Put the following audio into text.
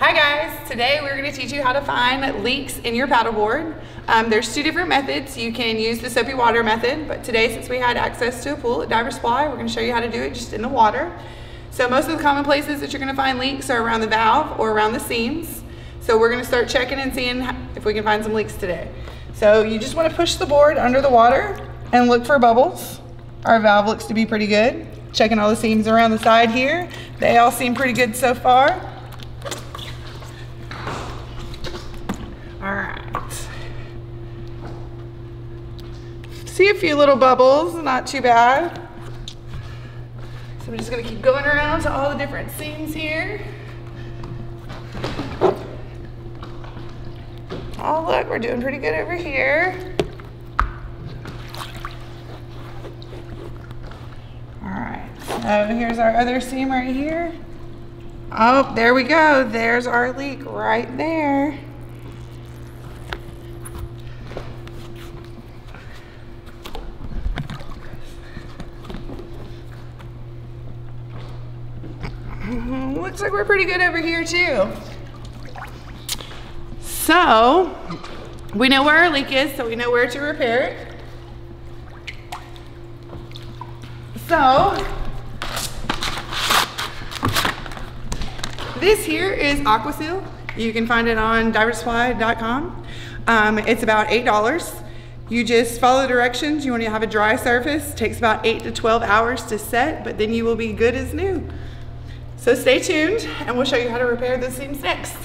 Hi guys, today we're going to teach you how to find leaks in your paddleboard. There's two different methods. You can use the soapy water method, but today since we had access to a pool at Diver Supply, we're going to show you how to do it just in the water. So most of the common places that you're going to find leaks are around the valve or around the seams. So we're going to start checking and seeing if we can find some leaks today. So you just want to push the board under the water and look for bubbles. Our valve looks to be pretty good. Checking all the seams around the side here. They all seem pretty good so far. All right. See a few little bubbles, not too bad. So I'm just gonna keep going around to all the different seams here. Oh look, we're doing pretty good over here. All right, so here's our other seam right here. Oh, there we go. There's our leak right there. Looks like we're pretty good over here too. So we know where our leak is, so we know where to repair it. So this here is AquaSeal. You can find it on diversupply.com. It's about $8. You just follow the directions. You want to have a dry surface. It takes about 8 to 12 hours to set, but then you will be good as new. So stay tuned and we'll show you how to repair the seams next.